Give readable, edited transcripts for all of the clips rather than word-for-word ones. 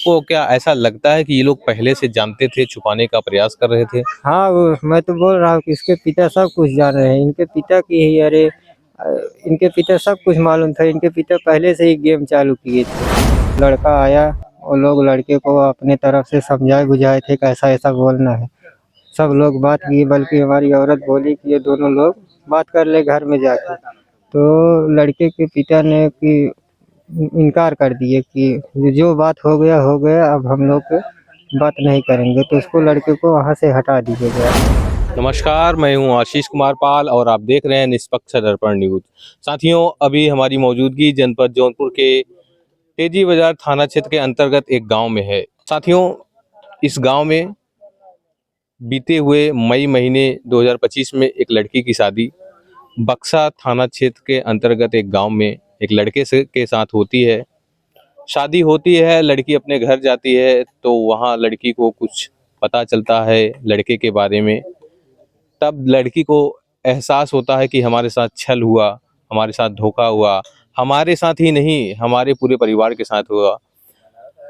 आपको क्या ऐसा लगता है कि ये लोग पहले से जानते थे, छुपाने का प्रयास कर रहे थे? हाँ, वो मैं तो बोल रहा हूँ कि इसके पिता सब कुछ जान रहे हैं। इनके पिता की ही अ, इनके पिता सब कुछ मालूम था। इनके पिता पहले से ही गेम चालू किए थे। लड़का आया, वो लोग लड़के को अपने तरफ से समझाए बुझाए थे कि ऐसा-ऐसा बोलना है। सब लोग बात किए, बल्कि हमारी औरत बोली कि ये दोनों लोग बात कर ले घर में जाके। तो लड़के के पिता ने कि इनकार कर दिए कि जो बात हो गया, अब हम लोग बात नहीं करेंगे। तो उसको लड़के को वहाँ से हटा दिया गया। नमस्कार, मैं हूँ आशीष कुमार पाल और आप देख रहे हैं निष्पक्ष दर्पण न्यूज़। साथियों, अभी हमारी मौजूदगी जनपद जौनपुर के तेजी बाजार थाना क्षेत्र के अंतर्गत एक गांव में है। साथियों, इस गांव में बीते हुए मई महीने 2025 में एक लड़की की शादी बक्सा थाना क्षेत्र के अंतर्गत एक गांव में एक लड़के से के साथ होती है। शादी होती है, लड़की अपने घर जाती है तो वहाँ लड़की को कुछ पता चलता है लड़के के बारे में। तब लड़की को एहसास होता है कि हमारे साथ छल हुआ, हमारे साथ धोखा हुआ, हमारे साथ ही नहीं हमारे पूरे परिवार के साथ हुआ।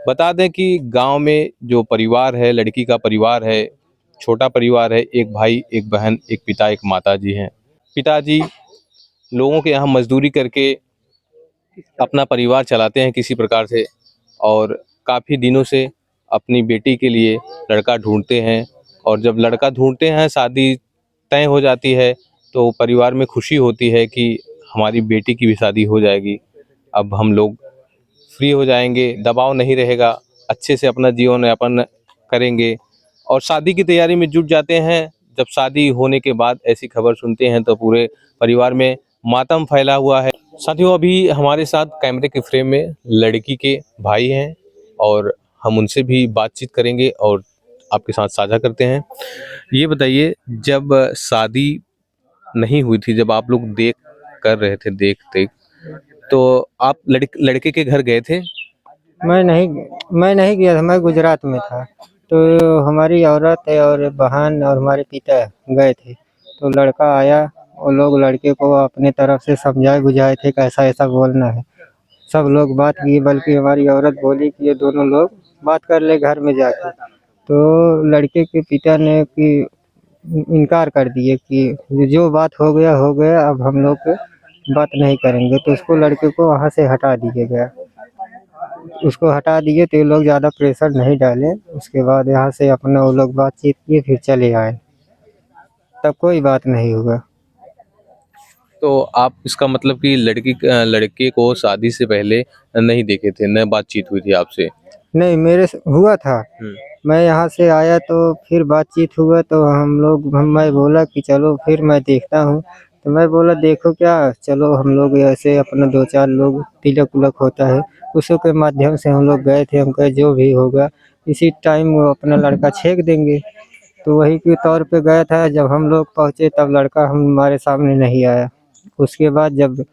बता दें कि गांव में जो परिवार है, लड़की का परिवार है, छोटा परिवार है, एक भाई, एक बहन, एक पिता, एक माताजी हैं। पिताजी लोगों के यहाँ मजदूरी करके अपना परिवार चलाते हैं किसी प्रकार से और काफ़ी दिनों से अपनी बेटी के लिए लड़का ढूंढते हैं और जब लड़का ढूंढते हैं, शादी तय हो जाती है तो परिवार में खुशी होती है कि हमारी बेटी की भी शादी हो जाएगी। अब हम लोग फ्री हो जाएंगे, दबाव नहीं रहेगा, अच्छे से अपना जीवन यापन करेंगे और शादी की तैयारी में जुट जाते हैं। जब शादी होने के बाद ऐसी खबर सुनते हैं तो पूरे परिवार में मातम फैला हुआ है। साथियों, अभी हमारे साथ कैमरे के फ्रेम में लड़की के भाई हैं और हम उनसे भी बातचीत करेंगे और आपके साथ साझा करते हैं। ये बताइए, जब शादी नहीं हुई थी, जब आप लोग देख कर रहे थे, देख तो आप लड़के के घर गए थे? मैं नहीं गया था, मैं गुजरात में था। तो हमारी औरत है और बहन और हमारे पिता गए थे। तो लड़का आया, वो लोग लड़के को अपने तरफ से समझाए बुझाए थे कि ऐसा-ऐसा बोलना है। सब लोग बात किए, बल्कि हमारी औरत बोली कि ये दोनों लोग बात कर ले घर में जाके। तो लड़के के पिता ने कि इनकार कर दिए कि जो बात हो गया, अब हम लोग बात नहीं करेंगे। तो उसको लड़के को वहाँ से हटा दिया गया। उसको हटा दिए तो ये लोग ज़्यादा प्रेशर नहीं डाले। उसके बाद यहाँ से अपना वो लोग बातचीत किए, फिर चले आए। तब कोई बात नहीं हुआ। तो आप इसका मतलब कि लड़के को शादी से पहले नहीं देखे थे, न बातचीत हुई थी आपसे? नहीं, मेरे से हुआ था। मैं यहाँ से आया तो फिर बातचीत हुआ तो मैं बोला कि चलो फिर मैं देखता हूँ। तो मैं बोला देखो क्या, चलो हम लोग ऐसे अपना 2-4 लोग तिलक-उलक होता है, उसी के माध्यम से हम लोग गए थे। हम कहे जो भी होगा इसी टाइम वो अपना लड़का छेक देंगे। तो वही के तौर पे गया था। जब हम लोग पहुँचे तब लड़का हमारे सामने नहीं आया। उसके बाद जब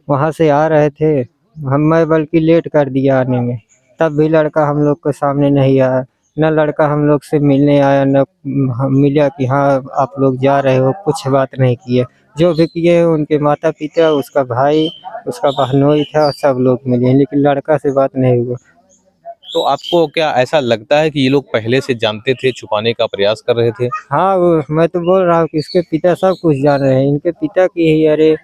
वहाँ से आ रहे थे, मैं बल्कि लेट कर दिया आने में, तब भी लड़का हम लोग के सामने नहीं आया। ना लड़का हम लोग से मिलने आया, ना हम मिला कि हाँ आप लोग जा रहे हो, कुछ बात नहीं किए। जो भी किए उनके माता-पिता, उसका भाई, उसका बहनोई था, सब लोग मिले, लेकिन लड़का से बात नहीं हुआ। तो आपको क्या ऐसा लगता है कि ये लोग पहले से जानते थे, छुपाने का प्रयास कर रहे थे? हाँ, वो मैं तो बोल रहा हूँ कि इसके पिता सब कुछ जान रहे हैं। इनके पिता की ही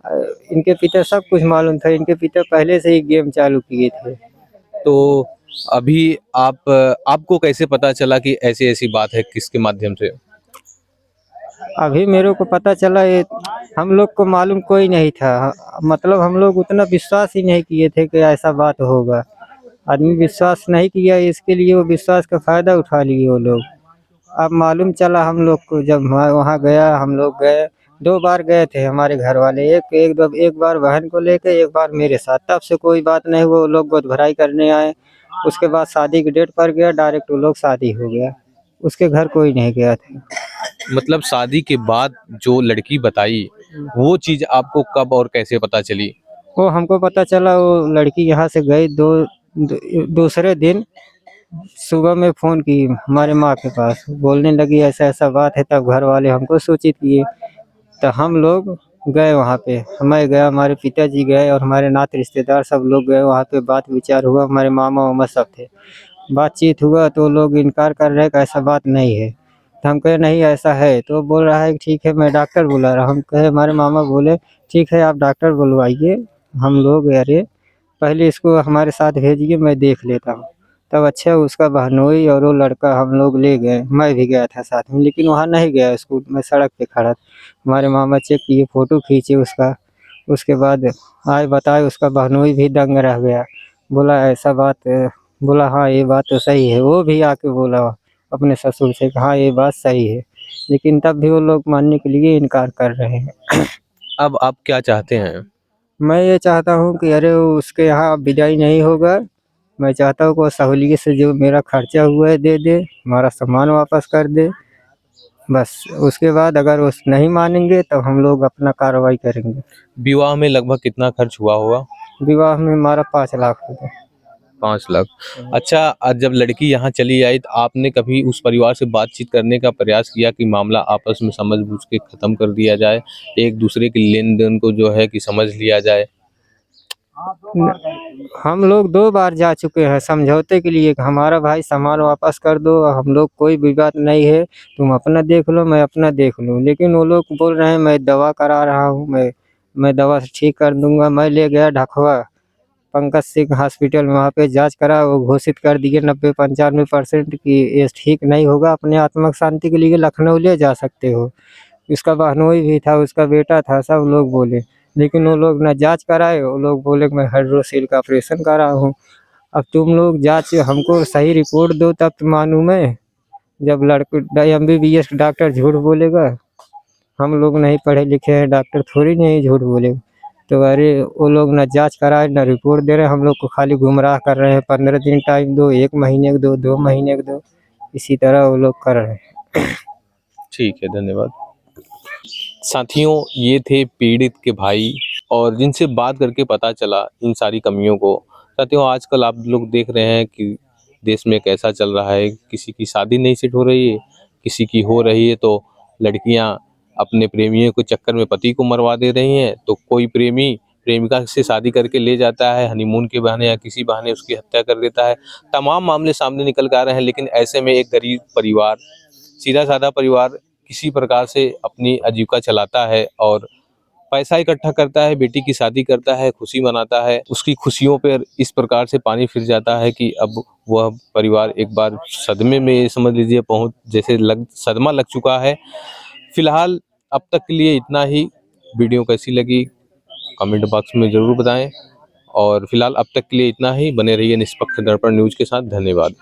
अ, इनके पिता सब कुछ मालूम था। इनके पिता पहले से ही गेम चालू किए थे। तो अभी आपको कैसे पता चला कि ऐसी-ऐसी बात है, किसके माध्यम से? अभी मेरे को पता चला ये, हम लोग को मालूम कोई नहीं था। मतलब हम लोग उतना विश्वास ही नहीं किए थे कि ऐसा बात होगा। आदमी विश्वास नहीं किया, इसके लिए वो विश्वास का फ़ायदा उठा लिए वो लोग। अब मालूम चला हम लोग को, जब मैं वहाँ गया, हम लोग गए। 2 बार गए थे हमारे घर वाले, एक बार बहन को लेके, एक बार मेरे साथ। तब से कोई बात नहीं हुआ, वो लोग गोद भराई करने आए। उसके बाद शादी की डेट पड़ गया, डायरेक्ट वो लोग शादी हो गया। उसके घर कोई नहीं गया था। मतलब शादी के बाद जो लड़की बताई, वो चीज़ आपको कब और कैसे पता चली? वो हमको पता चला, वो लड़की यहाँ से गई दूसरे दिन सुबह में फ़ोन की हमारे माँ के पास, बोलने लगी ऐसा-ऐसा बात है। तब घर वाले हमको सूचित किए। तो हम लोग गए वहाँ पे, मैं गया, हमारे पिताजी गए और हमारे नाते रिश्तेदार सब लोग गए वहाँ पे। बात विचार हुआ, हमारे मामा-वामा सब थे। बातचीत हुआ तो लोग इनकार कर रहे हैं कि ऐसा बात नहीं है। तो हम कहे नहीं ऐसा है, तो बोल रहा है कि ठीक है मैं डॉक्टर बुला रहा हूँ। हम कहे, हमारे मामा बोले ठीक है आप डॉक्टर बुलवाइए, हम लोग अरे पहले इसको हमारे साथ भेजिए मैं देख लेता हूँ। तब अच्छा उसका बहनोई और वो लड़का हम लोग ले गए, मैं भी गया था साथ में, लेकिन वहाँ नहीं गया स्कूल में, सड़क पे खड़ा था। हमारे मामा चेक किए, फ़ोटो खींचे उसका। उसके बाद आए बताए, उसका बहनोई भी दंग रह गया। बोला ऐसा बात है? बोला हाँ ये बात तो सही है। वो भी आके बोला अपने ससुर से कि हाँ ये बात सही है, लेकिन तब भी वो लोग मानने के लिए इनकार कर रहे हैं। अब आप क्या चाहते हैं? मैं ये चाहता हूँ कि अरे वो उसके यहाँ अब विदाई नहीं होगा। मैं चाहता हूँ कि वो सहूलियत से जो मेरा खर्चा हुआ है दे दे, हमारा सामान वापस कर दे। बस उसके बाद अगर वो नहीं मानेंगे तब हम लोग अपना कार्रवाई करेंगे। विवाह में लगभग कितना खर्च हुआ होगा? विवाह में हमारा 5 लाख रुपये। 5 लाख। अच्छा, आज जब लड़की यहाँ चली आई तो आपने कभी उस परिवार से बातचीत करने का प्रयास किया कि मामला आपस में समझ बूझ के ख़त्म कर दिया जाए, एक दूसरे के लेन देन को जो है कि समझ लिया जाए? हम लोग 2 बार जा चुके हैं समझौते के लिए कि हमारा भाई सामान वापस कर दो, हम लोग कोई भी बात नहीं है, तुम अपना देख लो मैं अपना देख लूँ। लेकिन वो लोग बोल रहे हैं मैं दवा करा रहा हूँ, मैं दवा से ठीक कर दूंगा। मैं ले गया ढाकवा पंकज सिंह हॉस्पिटल में, वहाँ पे जांच करा, वो घोषित कर दिए 90-95% कि ये ठीक नहीं होगा, अपने आत्मा की शांति के लिए लखनऊ ले जा सकते हो। उसका बहनोई भी था, उसका बेटा था, सब लोग बोले, लेकिन वो लोग ना जांच कराए। वो लोग बोले कि मैं हाइड्रोसील का ऑपरेशन करा हूँ। अब तुम लोग जांच हमको सही रिपोर्ट दो तब तो मानूँ मैं। जब लड़के MBBS डॉक्टर झूठ बोलेगा? हम लोग नहीं पढ़े लिखे हैं, डॉक्टर थोड़ी नहीं झूठ बोलेगा। तो अरे वो लोग ना जांच कराए ना रिपोर्ट दे रहे हैं, हम लोग को खाली गुमराह कर रहे हैं। 15 दिन टाइम दो, 1 महीने का दो, 2 महीने का दो, इसी तरह वो लोग कर रहे हैं। ठीक है, धन्यवाद। साथियों, ये थे पीड़ित के भाई और जिनसे बात करके पता चला इन सारी कमियों को। साथियों, आजकल आप लोग देख रहे हैं कि देश में कैसा चल रहा है, किसी की शादी नहीं सेट हो रही है, किसी की हो रही है तो लड़कियां अपने प्रेमियों के चक्कर में पति को मरवा दे रही हैं, तो कोई प्रेमी प्रेमिका से शादी करके ले जाता है हनीमून के बहाने या किसी बहाने उसकी हत्या कर देता है। तमाम मामले सामने निकल कर आ रहे हैं, लेकिन ऐसे में एक गरीब परिवार, सीधा साधा परिवार किसी प्रकार से अपनी आजीविका चलाता है और पैसा इकट्ठा करता है, बेटी की शादी करता है, खुशी मनाता है। उसकी खुशियों पर इस प्रकार से पानी फिर जाता है कि अब वह परिवार एक बार सदमे में समझ लीजिए पहुंच जैसे सदमा लग चुका है। फिलहाल अब तक के लिए इतना ही। वीडियो कैसी लगी कमेंट बॉक्स में ज़रूर बताएं और फिलहाल अब तक के लिए इतना ही। बने रहिए निष्पक्ष दर्पण न्यूज़ के साथ। धन्यवाद।